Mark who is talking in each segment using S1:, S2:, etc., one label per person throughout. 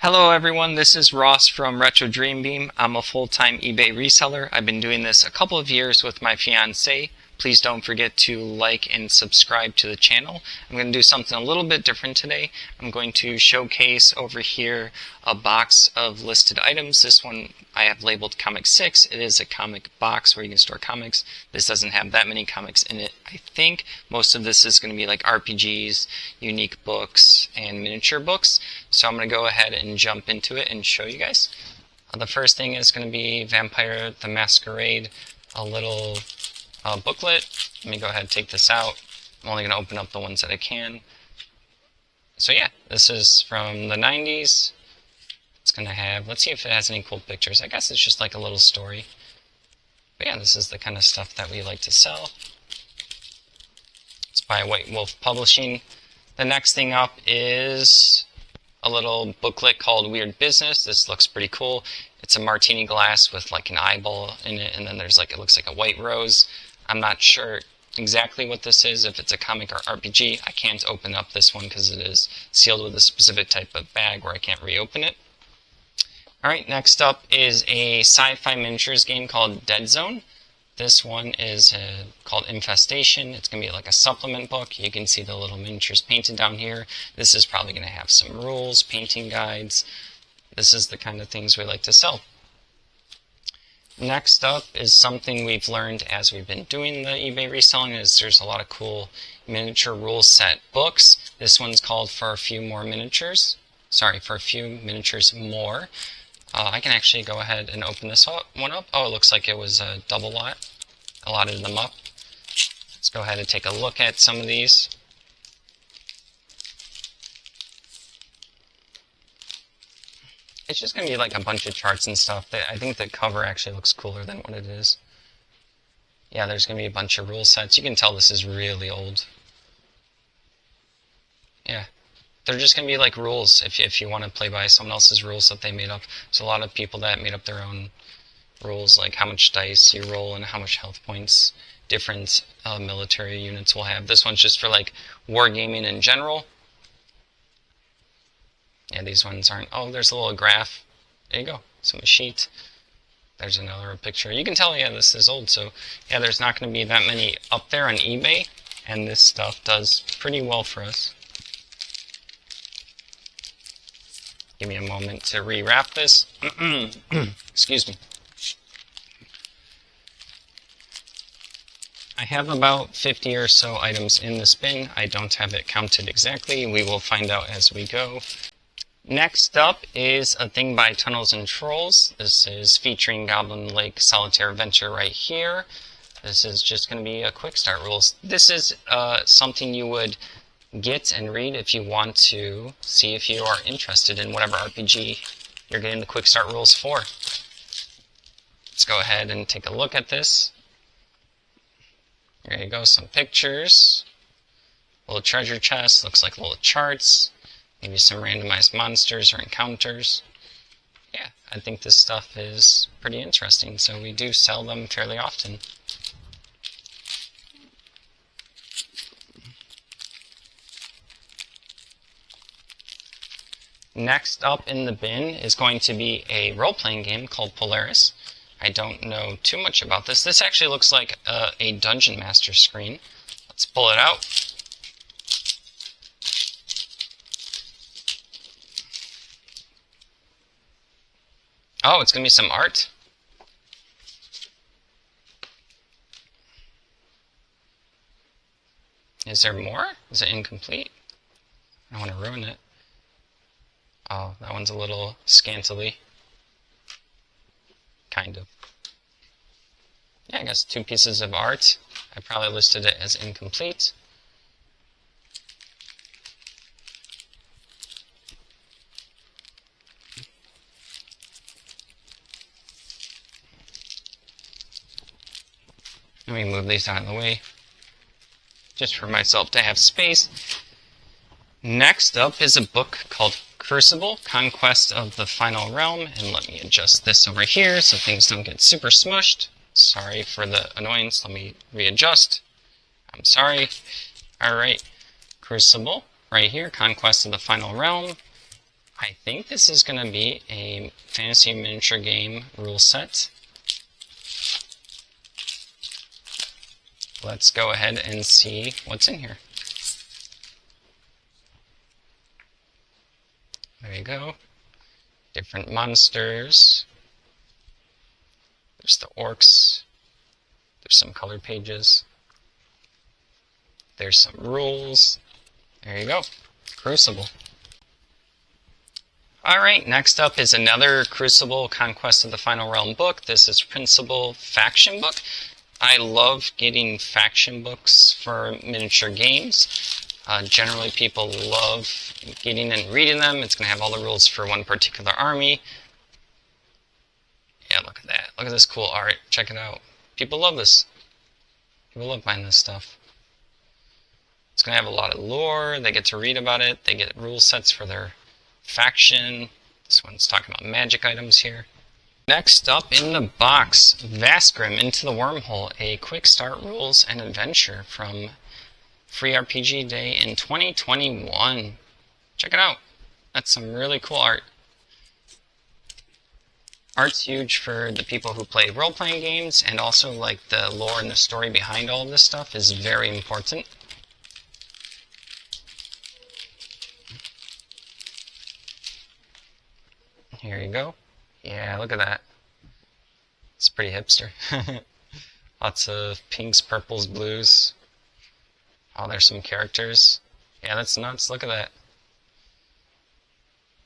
S1: Hello everyone, this is Ross from Retro Dream Beam. I'm a full-time eBay reseller. I've been doing this a couple of years with my fiance. Please don't forget to like and subscribe to the channel. I'm going to do something a little bit different today. I'm going to showcase over here a box of listed items. This one I have labeled Comic 6. It is a comic box where you can store comics. This doesn't have that many comics in it. I think most of this is going to be like RPGs, unique books, and miniature books. So I'm going to go ahead and jump into it and show you guys. The first thing is going to be Vampire the Masquerade, a little booklet. Let me go ahead and take this out. I'm only going to open up the ones that I can. So yeah, this is from the 90s. It's going to have, let's see if it has any cool pictures. I guess it's just like a little story. But yeah, this is the kind of stuff that we like to sell. It's by White Wolf Publishing. The next thing up is a little booklet called Weird Business. This looks pretty cool. It's a martini glass with like an eyeball in it, and then there's like, it looks like a white rose. I'm not sure exactly what this is, if it's a comic or RPG. I can't open up this one because it is sealed with a specific type of bag where I can't reopen it. Alright, next up is a sci-fi miniatures game called Dead Zone. This one is called Infestation. It's going to be like a supplement book. You can see the little miniatures painted down here. This is probably going to have some rules, painting guides. This is the kind of things we like to sell. Next up is something we've learned as we've been doing the eBay reselling, is there's a lot of cool miniature rule set books. This one's called For a Few More Miniatures. Sorry, For a Few Miniatures More. I can actually go ahead and open this one up. Oh, it looks like it was a double lot. I lotted them up. Let's go ahead and take a look at some of these. It's just going to be like a bunch of charts and stuff. I think the cover actually looks cooler than what it is. Yeah, there's going to be a bunch of rule sets. You can tell this is really old. Yeah. They're just going to be like rules if you want to play by someone else's rules that they made up. There's a lot of people that made up their own rules, like how much dice you roll and how much health points different military units will have. This one's just for like wargaming in general. Yeah, these ones aren't. Oh, there's a little graph. There you go. Some sheet. There's another picture. You can tell, yeah, this is old. So, yeah, there's not going to be that many up there on eBay. And this stuff does pretty well for us. Give me a moment to rewrap this. Excuse me. I have about 50 or so items in this bin. I don't have it counted exactly. We will find out as we go. Next up is a thing by Tunnels and Trolls. This is featuring Goblin Lake Solitaire Adventure right here. This is just going to be a quick start rules. This is something you would get and read if you want to see if you are interested in whatever RPG you're getting the quick start rules for. Let's go ahead and take a look at this. There you go, some pictures. Little treasure chest, looks like little charts. Maybe some randomized monsters or encounters. Yeah, I think this stuff is pretty interesting, so we do sell them fairly often. Next up in the bin is going to be a role-playing game called Polaris. I don't know too much about this. This actually looks like a Dungeon Master screen. Let's pull it out. Oh, it's going to be some art. Is there more? Is it incomplete? I don't want to ruin it. Oh, that one's a little scantily. Kind of. Yeah, I guess 2 pieces of art. I probably listed it as incomplete. Let me move these out of the way, just for myself to have space. Next up is a book called Crucible, Conquest of the Final Realm, and let me adjust this over here so things don't get super smushed. Sorry for the annoyance, let me readjust. I'm sorry. Alright, Crucible, right here, Conquest of the Final Realm. I think this is going to be a fantasy miniature game rule set. Let's go ahead and see what's in here. There you go. Different monsters. There's the orcs. There's some colored pages. There's some rules. There you go. Crucible. Alright, next up is another Crucible Conquest of the Final Realm book. This is Principle Faction book. I love getting faction books for miniature games. Generally people love getting and reading them. It's going to have all the rules for one particular army. Yeah, look at that. Look at this cool art. Check it out. People love this. People love buying this stuff. It's going to have a lot of lore. They get to read about it. They get rule sets for their faction. This one's talking about magic items here. Next up in the box, Vasgrim Into the Wormhole, a quick start rules and adventure from Free RPG Day in 2021. Check it out. That's some really cool art. Art's huge for the people who play role-playing games, and also like the lore and the story behind all of this stuff is very important. Here you go. Yeah, look at that. It's pretty hipster. Lots of pinks, purples, blues. Oh, there's some characters. Yeah, that's nuts. Look at that.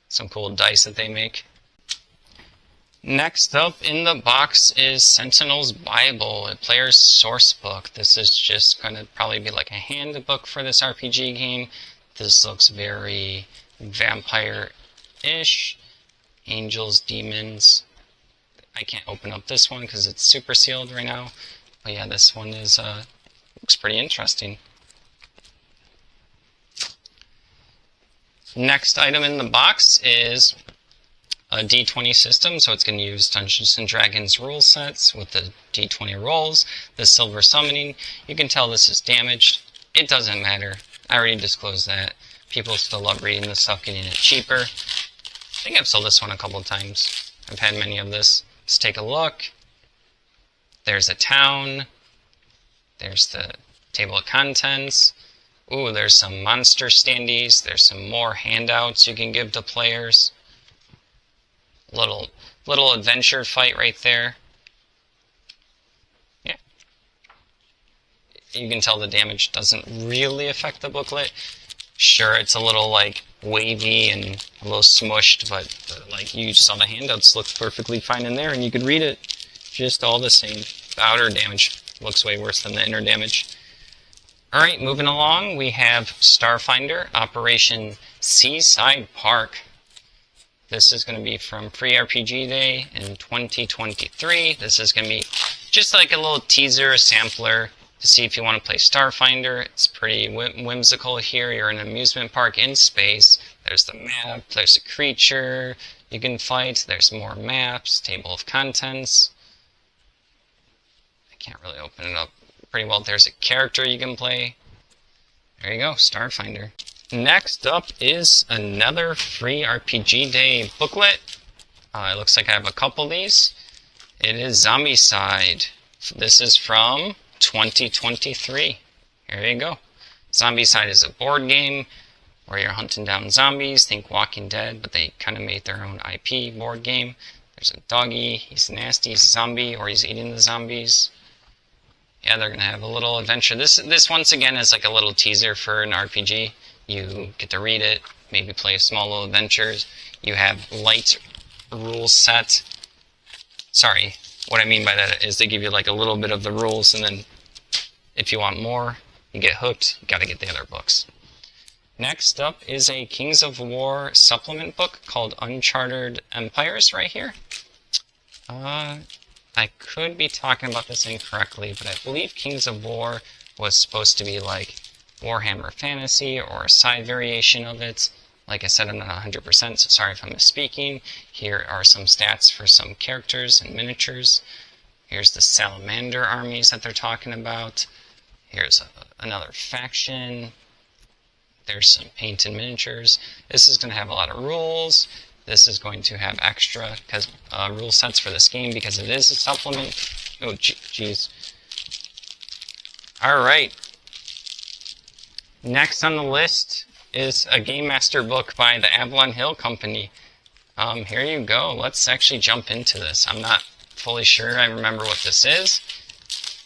S1: Some cool dice that they make. Next up in the box is Sentinel's Bible, a player's source book. This is just going to probably be like a handbook for this RPG game. This looks very vampire-ish. Angels, demons. I can't open up this one because it's super sealed right now. But yeah, this one is looks pretty interesting. Next item in the box is a D20 system, so it's going to use Dungeons & Dragons rule sets with the D20 rolls, the silver summoning. You can tell this is damaged. It doesn't matter. I already disclosed that. People still love reading this stuff, getting it cheaper. I think I've sold this one a couple of times. I've had many of this. Let's take a look. There's a town. There's the table of contents. Ooh, there's some monster standees. There's some more handouts you can give to players. Little adventure fight right there. Yeah. You can tell the damage doesn't really affect the booklet. Sure, it's a little like wavy and a little smushed, but like you saw the handouts look perfectly fine in there and you could read it just all the same. The outer damage looks way worse than the inner damage. Alright, moving along, we have Starfinder, Operation Seaside Park. This is going to be from Free RPG Day in 2023. This is going to be just like a little teaser, a sampler, to see if you want to play Starfinder. It's pretty whimsical here. You're in an amusement park in space. There's the map, there's a creature you can fight, there's more maps, table of contents. I can't really open it up pretty well. There's a character you can play. There you go, Starfinder. Next up is another Free RPG Day booklet. It looks like I have a couple of these. It is Zombicide. This is from 2023. Here you go. Zombicide is a board game where you're hunting down zombies. Think Walking Dead, but they kind of made their own IP board game. There's a doggy. He's nasty. He's a zombie, or he's eating the zombies. Yeah, they're gonna have a little adventure. This once again is like a little teaser for an RPG. You get to read it, maybe play a small little adventures. You have light rules set. Sorry, what I mean by that is they give you like a little bit of the rules, and then if you want more, you get hooked, you gotta get the other books. Next up is a Kings of War supplement book called Uncharted Empires right here. I could be talking about this incorrectly, but I believe Kings of War was supposed to be like Warhammer Fantasy or a side variation of it. Like I said, I'm not 100%, so sorry if I'm misspeaking. Here are some stats for some characters and miniatures. Here's the Salamander armies that they're talking about. Here's another faction. There's some paint and miniatures. This is going to have a lot of rules. This is going to have extra rule sets for this game because it is a supplement. Oh, jeez. Alright. Next on the list is a Game Master book by the Avalon Hill Company. Here you go. Let's actually jump into this. I'm not fully sure I remember what this is.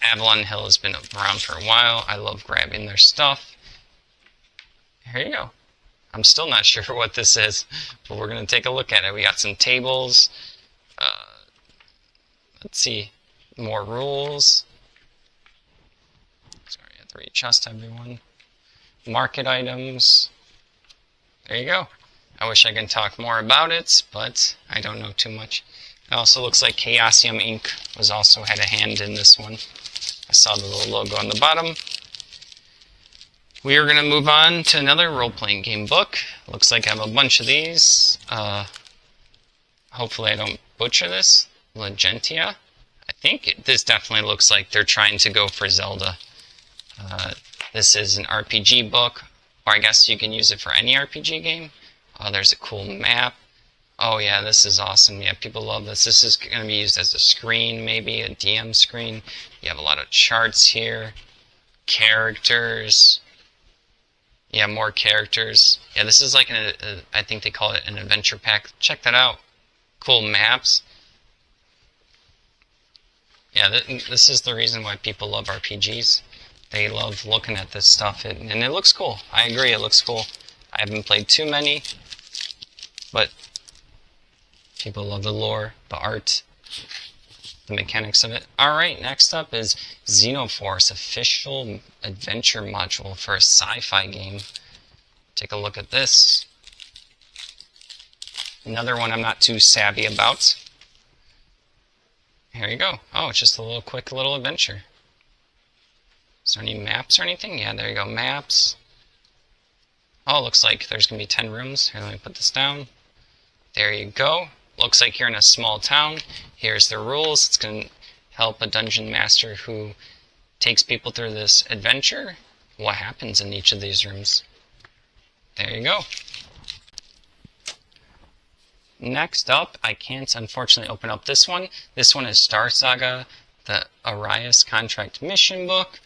S1: Avalon Hill has been around for a while. I love grabbing their stuff. Here you go. I'm still not sure what this is, but we're going to take a look at it. We got some tables. Let's see. More rules. Sorry, I have to readjust everyone. Market items. There you go. I wish I could talk more about it, but I don't know too much. It also looks like Chaosium Inc. was also had a hand in this one. I saw the little logo on the bottom. We are going to move on to another role-playing game book. Looks like I have a bunch of these. Hopefully I don't butcher this. Legentia. I think this definitely looks like they're trying to go for Zelda. This is an RPG book, or I guess you can use it for any RPG game. Oh, there's a cool map. Oh yeah, this is awesome. Yeah, people love this. This is going to be used as a screen, maybe a DM screen. You have a lot of charts here. Characters. Yeah, more characters. Yeah, this is like I think they call it an adventure pack. Check that out. Cool maps. Yeah, this is the reason why people love RPGs. They love looking at this stuff, and it looks cool. I agree, it looks cool. I haven't played too many, but people love the lore, the art, the mechanics of it. Alright, next up is Xenoforce, official adventure module for a sci-fi game. Take a look at this. Another one I'm not too savvy about. Here you go. Oh, it's just a quick little adventure. Is there any maps or anything? Yeah, there you go, maps. Oh, looks like there's going to be 10 rooms. Here, let me put this down. There you go. Looks like you're in a small town. Here's the rules. It's going to help a dungeon master who takes people through this adventure. What happens in each of these rooms? There you go. Next up, I can't unfortunately open up this one. This one is Star Saga, the Arias Contract Mission book.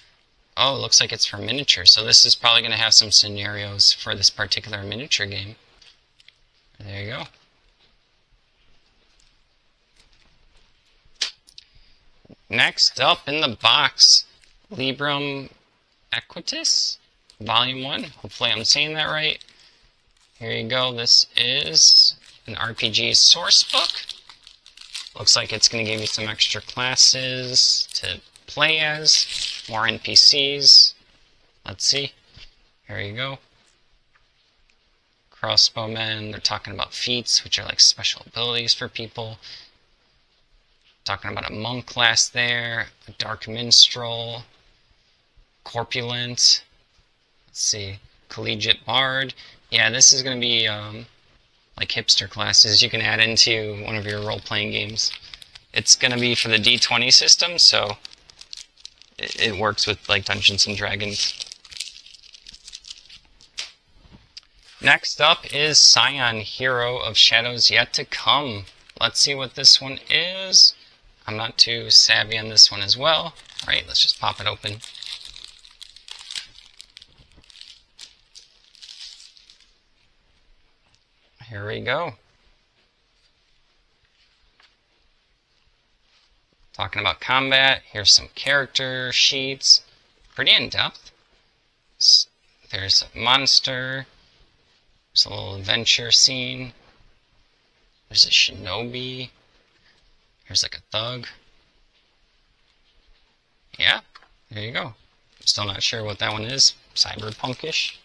S1: Oh, it looks like it's for miniature, so this is probably going to have some scenarios for this particular miniature game. There you go. Next up in the box, Librum Equitis, Volume 1. Hopefully I'm saying that right. Here you go. This is an RPG source book. Looks like it's going to give you some extra classes to play as, more NPCs. Let's see. Here you go. Crossbowmen. They're talking about feats, which are like special abilities for people. Talking about a monk class there, a dark minstrel, corpulent. Let's see, collegiate bard. Yeah, this is going to be like hipster classes you can add into one of your role-playing games. It's going to be for the D20 system, so it works with like Dungeons and Dragons. Next up is Scion, Hero of Shadows Yet to Come. Let's see what this one is. I'm not too savvy on this one as well. Alright, let's just pop it open. Here we go. Talking about combat, here's some character sheets. Pretty in-depth. There's a monster. There's a little adventure scene. There's a shinobi. Here's like a thug. Yeah, there you go. I'm still not sure what that one is. Cyberpunkish.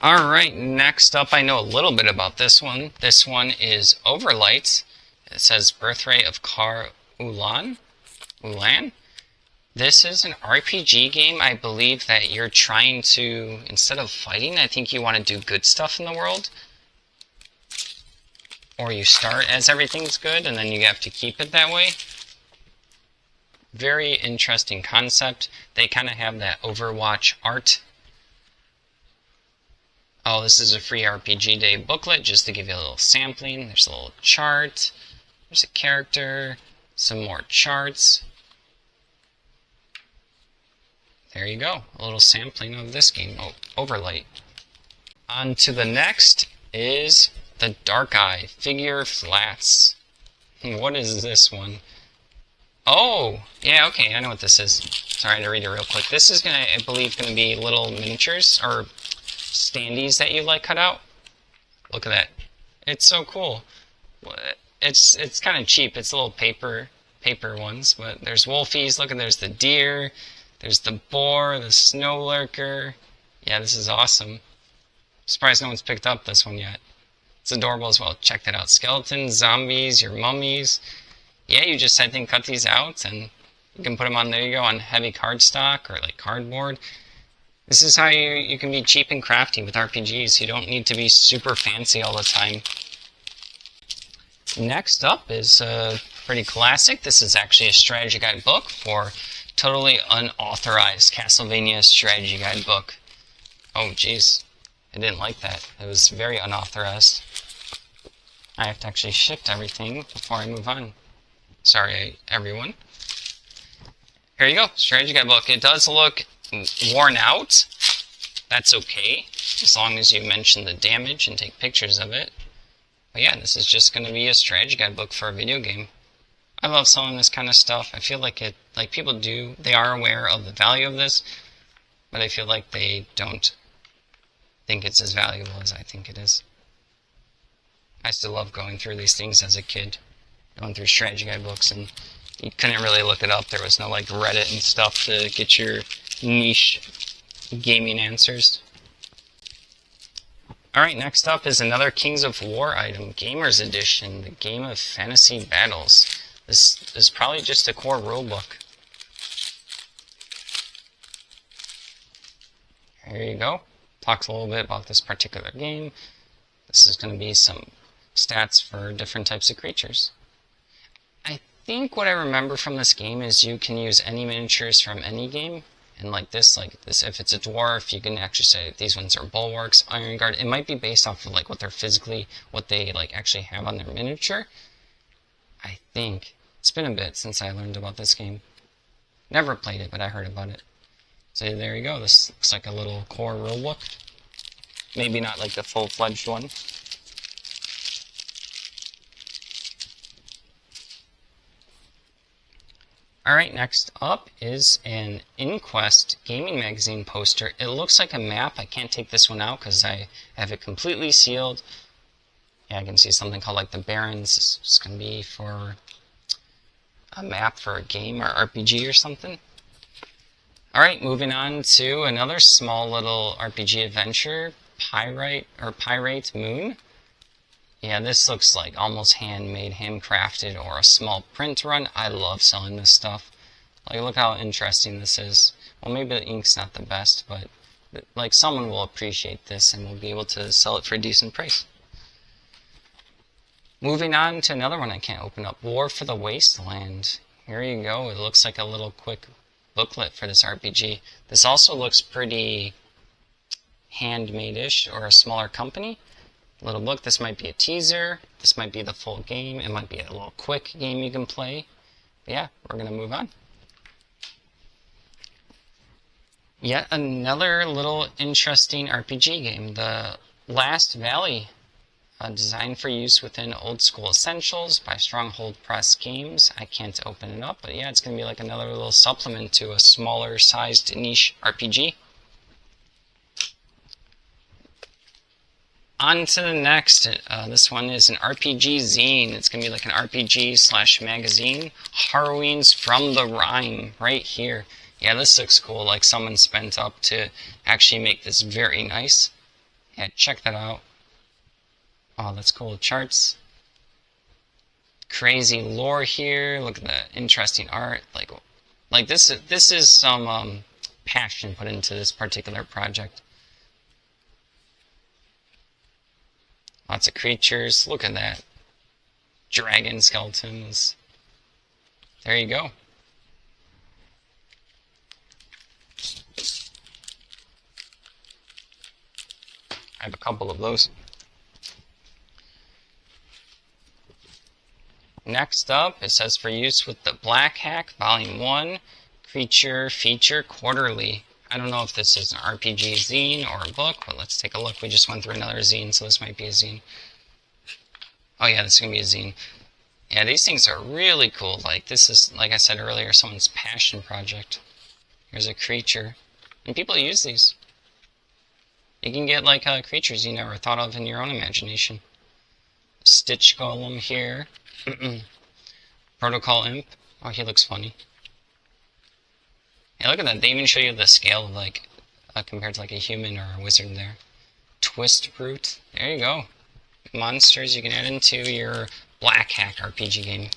S1: Alright, next up, I know a little bit about this one. This one is Overlight. It says Birthright of Kar Ulan. This is an RPG game. I believe that you're trying to, instead of fighting, I think you want to do good stuff in the world. Or you start as everything's good, and then you have to keep it that way. Very interesting concept. They kind of have that Overwatch art. Oh, this is a free RPG Day booklet just to give you a little sampling. There's a little chart. There's a character. Some more charts. There you go. A little sampling of this game. Oh, Overlight. On to the next is the Dark Eye Figure Flats. What is this one? Oh, yeah, okay, I know what this is. Sorry, I had to read it real quick. This is I believe, gonna be little miniatures or standees that you like cut out. Look at that. It's so cool. It's kind of cheap. It's little paper ones, but there's wolfies. Look at there's the deer. There's the boar, the snow lurker. Yeah, this is awesome. Surprised no one's picked up this one yet. It's adorable as well. Check that out. Skeletons, zombies, your mummies. Yeah, you just, I think, cut these out and you can put them on, there you go, on heavy cardstock or like cardboard. This is how you can be cheap and crafty with RPGs. You don't need to be super fancy all the time. Next up is pretty classic. This is actually a strategy guide book for totally unauthorized Castlevania strategy guide book. Oh, jeez. I didn't like that. It was very unauthorized. I have to actually shift everything before I move on. Sorry, everyone. Here you go, strategy guide book. It does look worn out. That's okay, as long as you mention the damage and take pictures of it. But yeah, this is just going to be a strategy guide book for a video game. I love selling this kind of stuff. I feel like people they are aware of the value of this, but I feel like they don't think it's as valuable as I think it is. I still love going through these things as a kid, going through strategy guide books, and you couldn't really look it up. There was no like Reddit and stuff to get your niche gaming answers. Alright, next up is another Kings of War item, Gamers Edition, the Game of Fantasy Battles. This is probably just a core rulebook. There you go. Talks a little bit about this particular game. This is going to be some stats for different types of creatures. I think what I remember from this game is you can use any miniatures from any game. And like this, if it's a dwarf, you can actually say these ones are bulwarks, iron guard. It might be based off of like what they like actually have on their miniature. I think. It's been a bit since I learned about this game. Never played it, but I heard about it. So there you go. This looks like a little core rulebook. Maybe not like the full-fledged one. Alright, next up is an Inquest Gaming Magazine poster. It looks like a map. I can't take this one out because I have it completely sealed. Yeah, I can see something called like the Barrens. It's going to be for a map for a game or RPG or something. Alright, moving on to another small little RPG adventure, Pyrite Moon. Yeah, this looks like almost handmade, handcrafted, or a small print run. I love selling this stuff. Like, look how interesting this is. Well, maybe the ink's not the best, but like someone will appreciate this and will be able to sell it for a decent price. Moving on to another one I can't open up, War for the Wasteland. Here you go. It looks like a little quick booklet for this RPG. This also looks pretty handmade-ish, or a smaller company. Little book. This might be a teaser. This might be the full game. It might be a little quick game you can play. But yeah, we're going to move on. Yet another little interesting RPG game, the Last Valley, designed for use within Old School Essentials by Stronghold Press Games. I can't open it up, but yeah, it's going to be like another little supplement to a smaller sized niche RPG. On to the next. This one is an RPG zine. It's going to be like an RPG/magazine. Harrowings from the Rime, right here. Yeah, this looks cool. Like someone spent up to actually make this very nice. Yeah, check that out. Oh, that's cool. Charts. Crazy lore here. Look at that interesting art. Like this is some passion put into this particular project. Lots of creatures. Look at that. Dragon skeletons. There you go. I have a couple of those. Next up, it says for use with the Black Hack, Volume 1, Creature Feature Quarterly. I don't know if this is an RPG zine or a book, but let's take a look. We just went through another zine, so this might be a zine. Oh yeah, this is going to be a zine. Yeah, these things are really cool. Like, this is, like I said earlier, someone's passion project. Here's a creature. And people use these. You can get, like, creatures you never thought of in your own imagination. Stitch Golem here. Protocol Imp. Oh, he looks funny. Hey, look at that. They even show you the scale of, like, compared to, like, a human or a wizard there. Twist Brute. There you go. Monsters you can add into your Black Hack RPG game.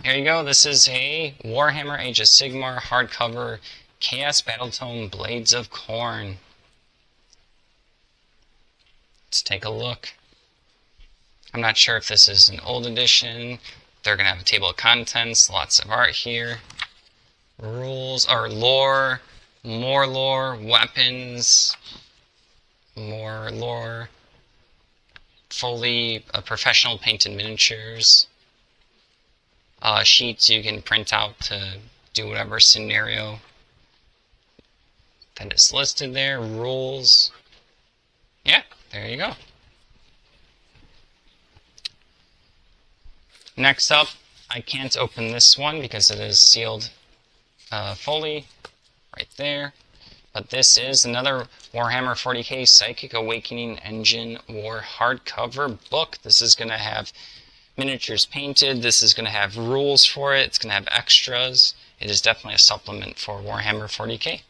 S1: Here you go. This is a Warhammer Age of Sigmar hardcover Chaos Battletome Blades of Khorne. Let's take a look. I'm not sure if this is an old edition. They're going to have a table of contents, lots of art here. Rules, or lore, more lore, weapons, more lore, fully professional painted miniatures, sheets you can print out to do whatever scenario that is listed there, rules. Yeah, there you go. Next up, I can't open this one because it is sealed fully right there. But this is another Warhammer 40k Psychic Awakening Engine War hardcover book. This is going to have miniatures painted. This is going to have rules for it. It's going to have extras. It is definitely a supplement for Warhammer 40k.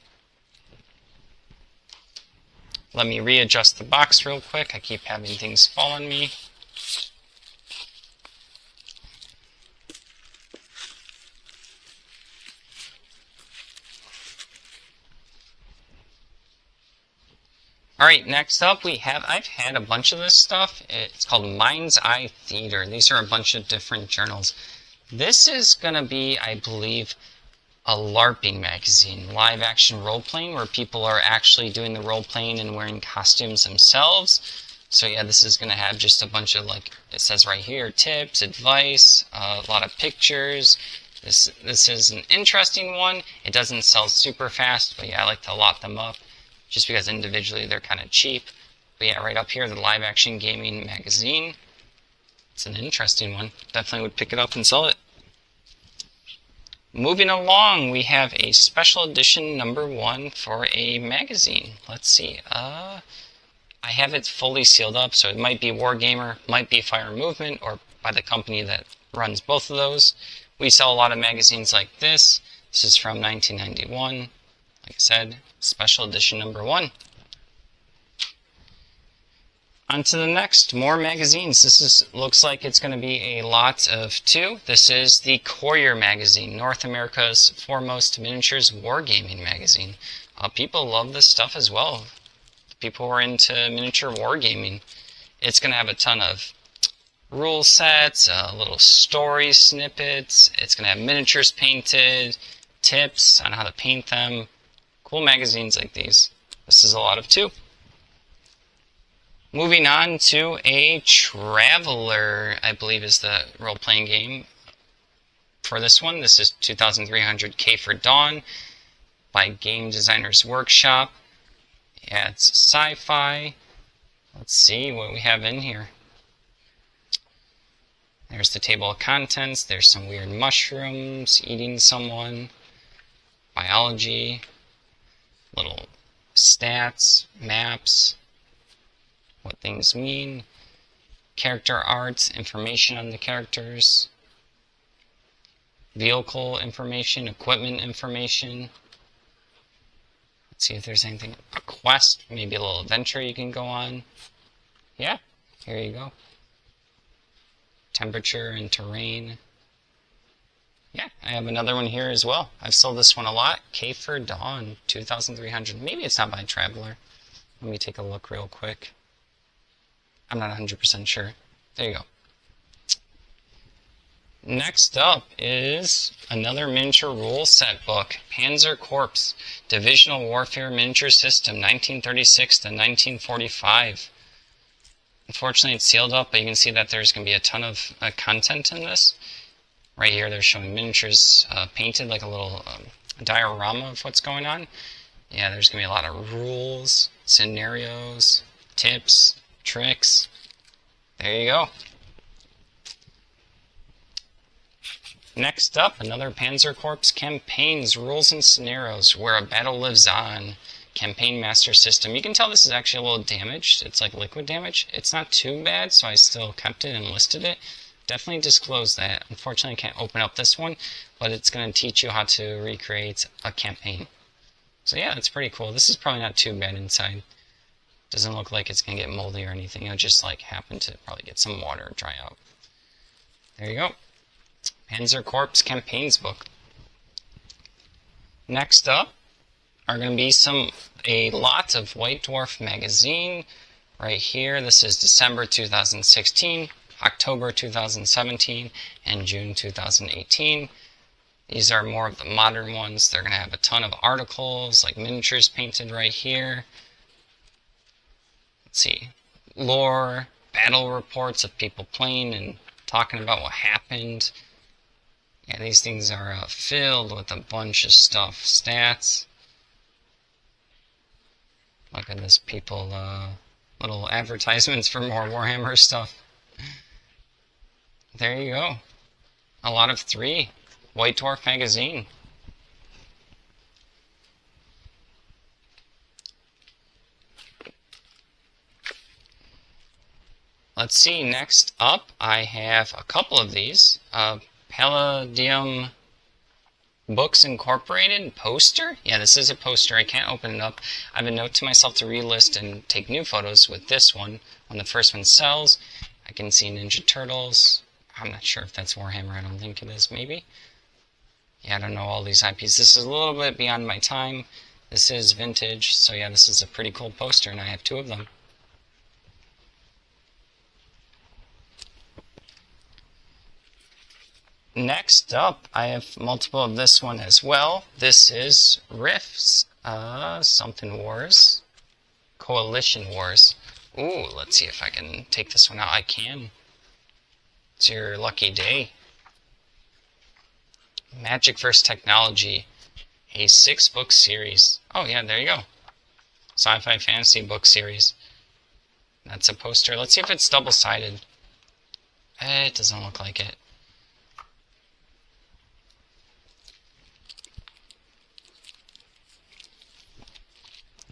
S1: Let me readjust the box real quick. I keep having things fall on me. Alright, next up I've had a bunch of this stuff. It's called Mind's Eye Theater. These are a bunch of different journals. This is going to be, I believe, a LARPing magazine, live action role playing, where people are actually doing the role playing and wearing costumes themselves. So yeah, this is going to have just a bunch of, like it says right here, tips, advice, a lot of pictures. This is an interesting one. It doesn't sell super fast, but yeah, I like to lot them up, just because individually they're kind of cheap. But yeah, right up here, the Live Action Gaming Magazine. It's an interesting one. Definitely would pick it up and sell it. Moving along, we have a special edition #1 for a magazine. Let's see. I have it fully sealed up, so it might be Wargamer, might be Fire Movement, or by the company that runs both of those. We sell a lot of magazines like this. This is from 1991. Like I said, special edition #1. On to the next, more magazines. Looks like it's going to be a lot of two. This is the Courier magazine, North America's foremost miniatures wargaming magazine. People love this stuff as well. People who are into miniature wargaming. It's going to have a ton of rule sets, little story snippets. It's going to have miniatures painted, tips on how to paint them. Cool magazines like these. This is a lot of two. Moving on to a Traveler, I believe is the role-playing game for this one. This is 2300 K for Dawn by Game Designers Workshop. Yeah, it's sci-fi. Let's see what we have in here. There's the table of contents. There's some weird mushrooms eating someone. Biology. Little stats, maps, what things mean, character art, information on the characters, vehicle information, equipment information. Let's see if there's anything, a quest, maybe a little adventure you can go on. Yeah, here you go. Temperature and terrain. Yeah, I have another one here as well. I've sold this one a lot. K for Dawn, 2300. Maybe it's not by Traveler. Let me take a look real quick. I'm not 100% sure. There you go. Next up is another miniature rule set book, Panzer Corps, Divisional Warfare Miniature System, 1936 to 1945. Unfortunately, it's sealed up, but you can see that there's going to be a ton of content in this. Right here, they're showing miniatures painted like a little diorama of what's going on. Yeah, there's going to be a lot of rules, scenarios, tips, tricks. There you go. Next up, another Panzer Corps Campaigns, Rules and Scenarios, Where a Battle Lives On, Campaign Master System. You can tell this is actually a little damaged. It's like liquid damage. It's not too bad, so I still kept it and listed it. Definitely disclose that. Unfortunately, I can't open up this one, but it's going to teach you how to recreate a campaign. So yeah, it's pretty cool. This is probably not too bad inside. Doesn't look like it's going to get moldy or anything. It'll just like happen to probably get some water and dry out. There you go. Panzer Corps Campaigns book. Next up are going to be a lot of White Dwarf magazine. Right here, this is December 2016, October 2017, and June 2018. These are more of the modern ones. They're going to have a ton of articles, like miniatures painted right here. Let's see, lore, battle reports of people playing and talking about what happened. Yeah, these things are filled with a bunch of stuff. Stats. Look at this, people, little advertisements for more Warhammer stuff. There you go. A lot of 3. White Dwarf magazine. Let's see, next up I have a couple of these. Palladium Books Incorporated poster. Yeah, this is a poster. I can't open it up. I have a note to myself to relist and take new photos with this one. When the first one sells, I can see Ninja Turtles. I'm not sure if that's Warhammer. I don't think it is. Maybe. Yeah, I don't know all these IPs. This is a little bit beyond my time. This is vintage. So yeah, this is a pretty cool poster, and I have 2 of them. Next up, I have multiple of this one as well. This is Rifts, something Wars, Coalition Wars. Ooh, let's see if I can take this one out. I can. It's your lucky day. Magic vs. Technology, a 6-book series. Oh yeah, there you go. Sci-fi fantasy book series. That's a poster. Let's see if it's double-sided. It doesn't look like it.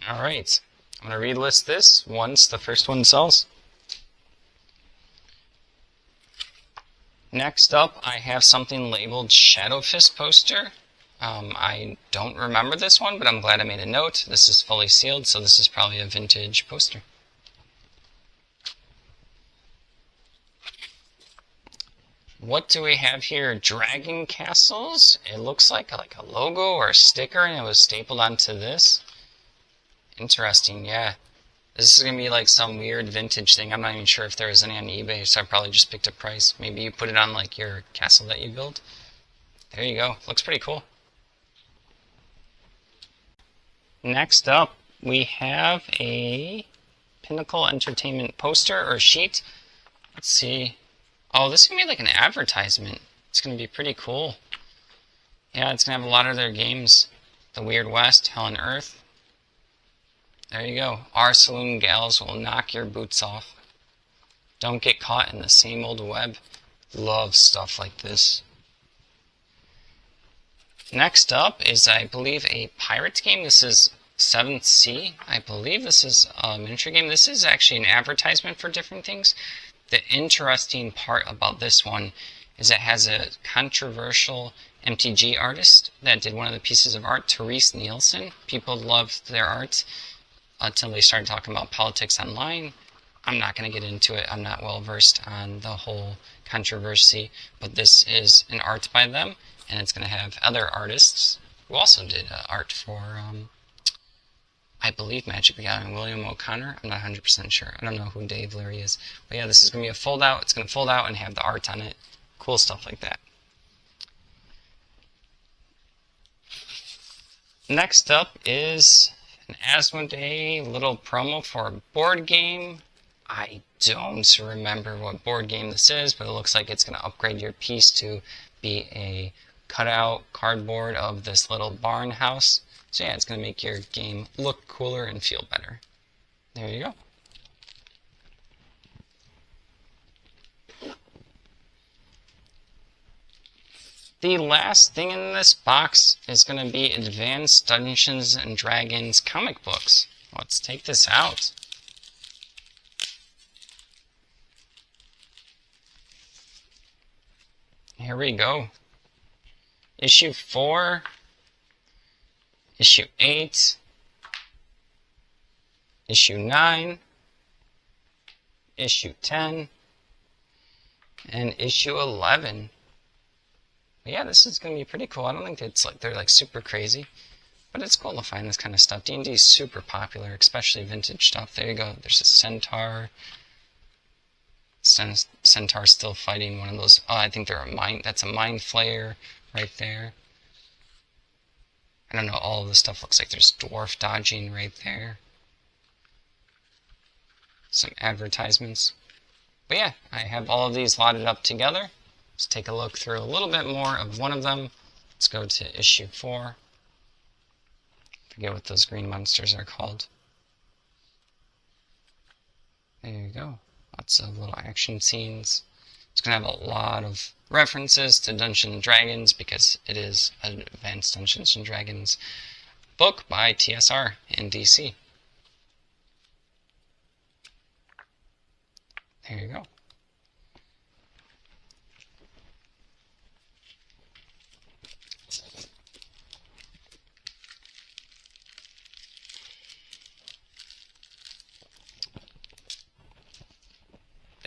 S1: Alright, I'm going to relist this once the first one sells. Next up, I have something labeled Shadow Fist poster. I don't remember this one, but I'm glad I made a note. This is fully sealed, so this is probably a vintage poster. What do we have here? Dragon Castles. It looks like a logo or a sticker, and it was stapled onto this. Interesting, yeah. This is going to be like some weird vintage thing. I'm not even sure if there was any on eBay, so I probably just picked a price. Maybe you put it on like your castle that you build. There you go. Looks pretty cool. Next up, we have a Pinnacle Entertainment poster or sheet. Let's see. Oh, this is going to be like an advertisement. It's going to be pretty cool. Yeah, it's going to have a lot of their games. The Weird West, Hell on Earth. There you go. Our saloon gals will knock your boots off. Don't get caught in the same old web. Love stuff like this. Next up is, I believe, a pirate game. This is 7th Sea. I believe this is a miniature game. This is actually an advertisement for different things. The interesting part about this one is it has a controversial MTG artist that did one of the pieces of art, Therese Nielsen. People loved their art until they started talking about politics online. I'm not going to get into it. I'm not well versed on the whole controversy, but this is an art by them, and it's going to have other artists who also did art for, I believe, Magic the Gathering. William O'Connor. I'm not 100% sure. I don't know who Dave Leary is. But yeah, this is going to be a fold out. It's going to fold out and have the art on it. Cool stuff like that. Next up is an Asmodee little promo for a board game. I don't remember what board game this is, but it looks like it's going to upgrade your piece to be a cutout cardboard of this little barn house. So yeah, it's going to make your game look cooler and feel better. There you go. The last thing in this box is going to be Advanced Dungeons and Dragons comic books. Let's take this out. Here we go. Issue 4, Issue 8, Issue 9, Issue 10, and Issue 11. But yeah, this is going to be pretty cool. I don't think it's like they're like super crazy, but it's cool to find this kind of stuff. D&D is super popular, especially vintage stuff. There you go. There's a centaur. Centaur still fighting one of those. Oh, I think they're a mind. That's a mind flayer right there. I don't know. All of the stuff looks like there's dwarf dodging right there. Some advertisements. But yeah, I have all of these lotted up together. Let's take a look through a little bit more of one of them. Let's go to issue 4. I forget what those green monsters are called. There you go. Lots of little action scenes. It's going to have a lot of references to Dungeons and Dragons because it is an Advanced Dungeons and Dragons book by TSR in DC. There you go.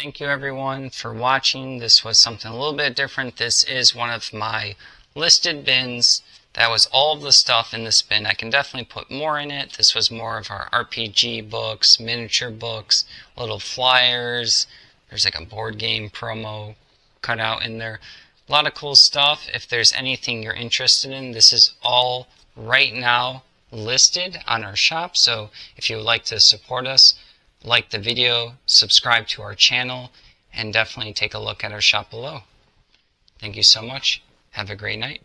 S1: Thank you everyone for watching. This was something a little bit different. This is one of my listed bins. That was all of the stuff in this bin. I can definitely put more in it. This was more of our RPG books, miniature books, little flyers. There's like a board game promo cut out in there. A lot of cool stuff. If there's anything you're interested in, this is all right now listed on our shop. So if you would like to support us, like the video, subscribe to our channel, and definitely take a look at our shop below. Thank you so much. Have a great night.